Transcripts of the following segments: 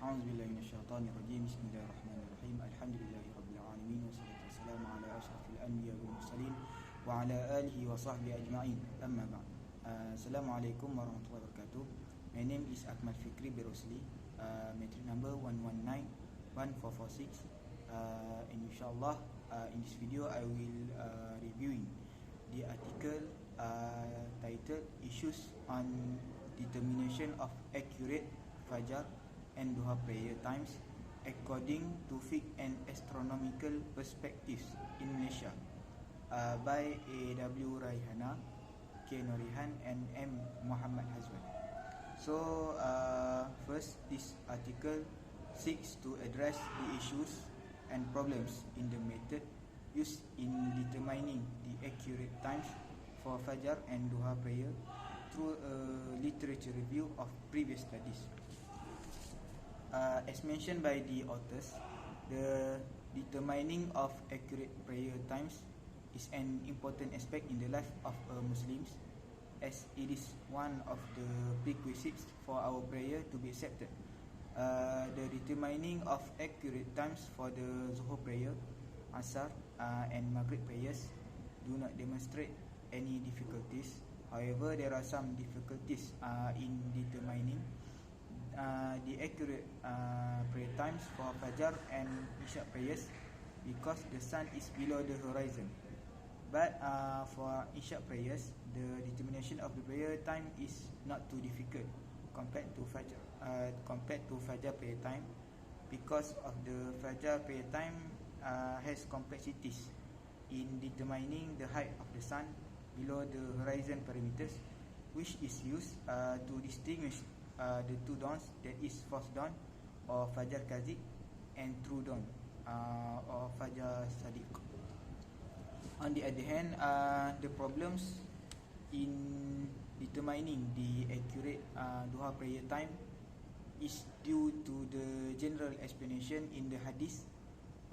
أعوذ بالله من الشيطان الرجيم. بسم الله الرحمن الرحيم. الحمد لله رب العالمين والصلاة والسلام على أشرف الأنبياء والمرسلين وعلى آله وصحبه أجمعين. أما بعد. Assalamualaikum warahmatullahi wabarakatuh. My name is Akmal Fikri by Rosli, metric number 1191446. And inshallah, in this video I will reviewing the article titled Issues on Determination of Accurate Fajr and Dhuha prayer times according to Fiqh and Astronomical Perspectives in Malaysia, by A.W. Raihana, K. Norihan, and M. Muhammad Hazwan. So first, this article seeks to address the issues and problems in the method used in determining the accurate times for Fajr and Dhuha prayer through a literature review of previous studies. As mentioned by the authors, the determining of accurate prayer times is an important aspect in the life of Muslims, as it is one of the prerequisites for our prayer to be accepted. The determining of accurate times for the Zuhur prayer, Asar, and Maghrib prayers do not demonstrate any difficulties. However, there are some difficulties in determining the accurate prayer times for Fajr and Isha prayers, because the sun is below the horizon. But for Isha prayers, the determination of the prayer time is not too difficult compared to Fajr prayer time, because of the Fajr prayer time has complexities in determining the height of the sun below the horizon parameters, which is used to distinguish the two dawns, that is false dawn or Fajr Kazib, and true dawn or Fajr Sadiq. On the other hand, the problems in determining the accurate Dhuha prayer time is due to the general explanation in the hadith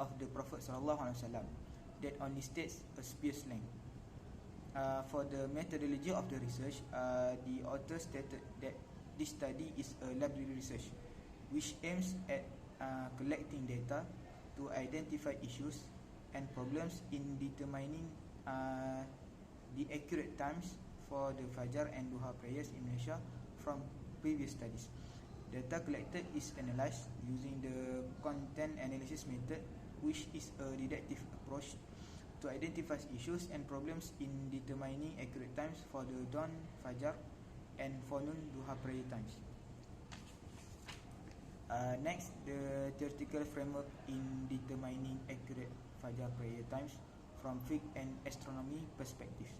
of the Prophet ﷺ that only states a spear's length. For the methodology of the research, the author stated that this study is a library research which aims at collecting data to identify issues and problems in determining the accurate times for the Fajr and Dhuha prayers in Malaysia from previous studies. Data collected is analysed using the content analysis method, which is a deductive approach to identify issues and problems in determining accurate times for the dawn Fajr and forenoon Dhuha prayer times. Next, the theoretical framework in determining accurate Fajr prayer times from Fiqh and astronomy perspectives.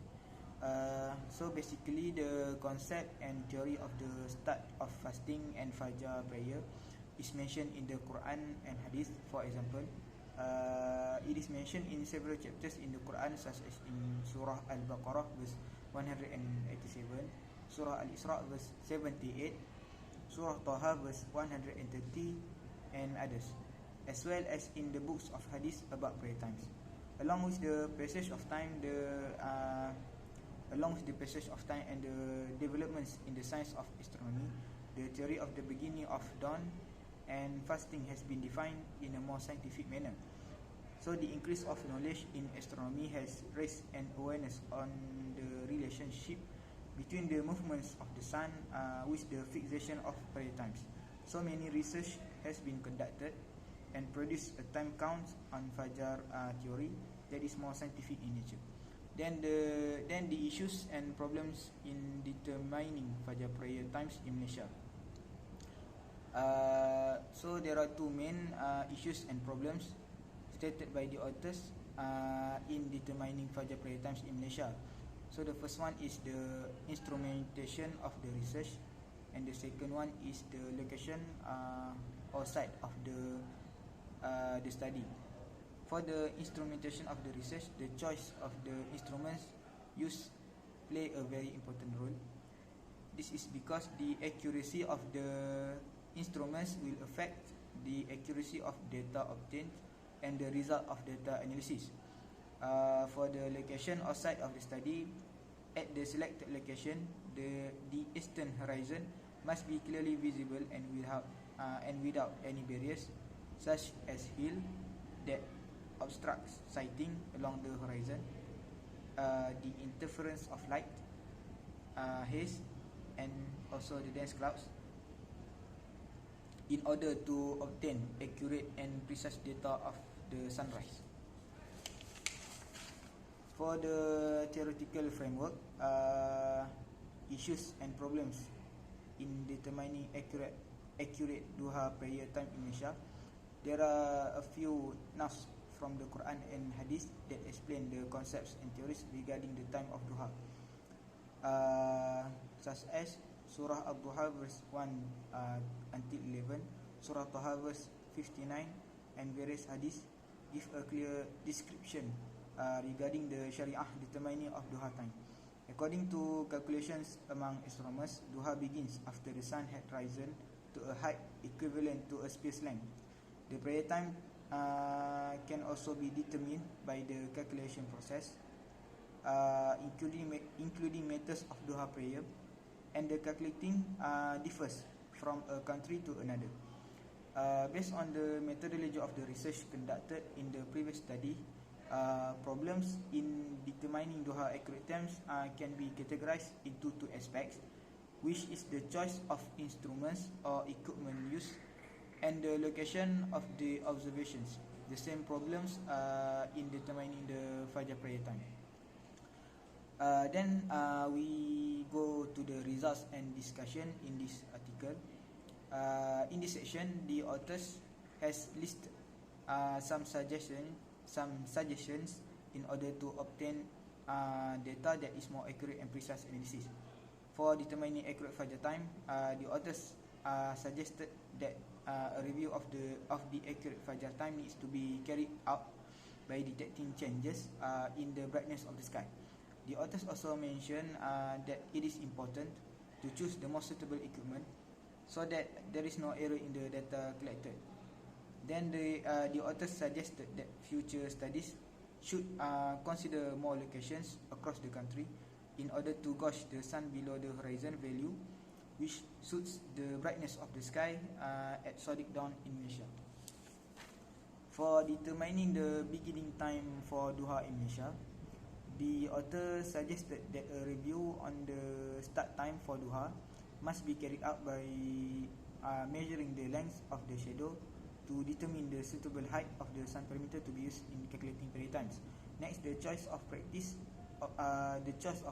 So basically, the concept and theory of the start of fasting and Fajr prayer is mentioned in the Quran and Hadith. For example, it is mentioned in several chapters in the Quran, such as in Surah Al-Baqarah verse 187, Surah Al-Isra verse 78, Surah Taha verse 130, and others, as well as in the books of Hadith about prayer times. Along with the passage of time, and the developments in the science of astronomy, the theory of the beginning of dawn and fasting has been defined in a more scientific manner. So the increase of knowledge in astronomy has raised an awareness on the relationship between the movements of the sun with the fixation of prayer times. So many research has been conducted and produced a time count on Fajr theory that is more scientific in nature. Then the issues and problems in determining Fajr prayer times in Malaysia. So there are two main issues and problems stated by the authors in determining Fajr prayer times in Malaysia. So the first one is the instrumentation of the research, and the second one is the location or site of the study. For the instrumentation of the research, the choice of the instruments used play a very important role. This is because the accuracy of the instruments will affect the accuracy of data obtained and the result of data analysis. For the location or site of the study, at the selected location, the eastern horizon must be clearly visible and without any barriers, such as hill that obstructs sighting along the horizon, the interference of light, haze, and also the dense clouds, in order to obtain accurate and precise data of the sunrise. For the theoretical framework, issues and problems in determining accurate duha prayer time in Malaysia, there are a few nas from the Quran and Hadith that explain the concepts and theories regarding the time of duha, such as Surah Al-Dhuha verse 1 until 11, Surah Taha verse 59, and various hadiths give a clear description regarding the Sharia determining of duha time. According to calculations among astronomers, duha begins after the sun had risen to a height equivalent to a space length. The prayer time can also be determined by the calculation process, including methods of duha prayer, and the calculating differs from a country to another. Based on the methodology of the research conducted in the previous study, problems in determining duha accurate times can be categorized into two aspects, which is the choice of instruments or equipment used and the location of the observations. The same problems in determining the Fajr prayer time. Then we go to the results and discussion in this article. In this section, the authors has listed some suggestions in order to obtain data that is more accurate and precise analysis. For determining accurate Fajr time, the authors suggested that a review of the accurate Fajr time needs to be carried out by detecting changes in the brightness of the sky. The authors also mentioned that it is important to choose the most suitable equipment so that there is no error in the data collected. Then the authors suggested that future studies should consider more locations across the country in order to gauge the sun below the horizon value, which suits the brightness of the sky at Sadiq dawn in Malaysia. For determining the beginning time for duha in Malaysia, the author suggested that a review on the start time for duha must be carried out by measuring the length of the shadow to determine the suitable height of the sun perimeter to be used in calculating prayer times. Next, the choice of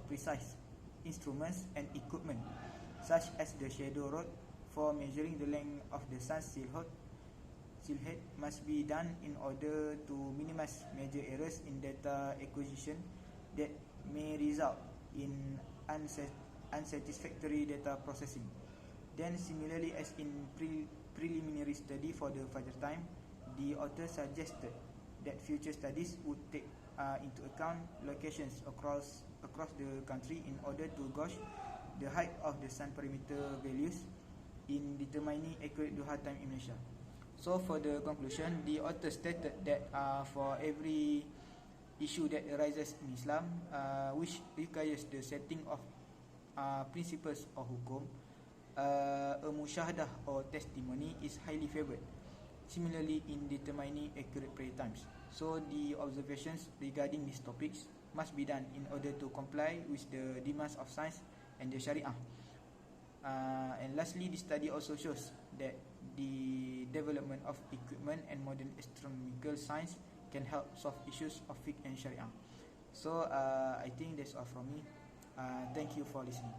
precise instruments and equipment, such as the shadow rod for measuring the length of the sun's silhouette, must be done in order to minimize major errors in data acquisition that may result in unsatisfactory data processing. Then, similarly as in preliminary study for the Fajr time, the author suggested that future studies would take into account locations across the country in order to gauge the height of the sun perimeter values in determining accurate duha time in Malaysia. So for the conclusion, the author stated that for every issue that arises in Islam which requires the setting of principles or hukum, a musyahadah or testimony is highly favoured. Similarly, in determining accurate prayer times, so the observations regarding these topics must be done in order to comply with the demands of science and the Sharia. And lastly, the study also shows that the development of equipment and modern astronomical science can help solve issues of fiqh and Sharia. So I think that's all from me. Thank you for listening.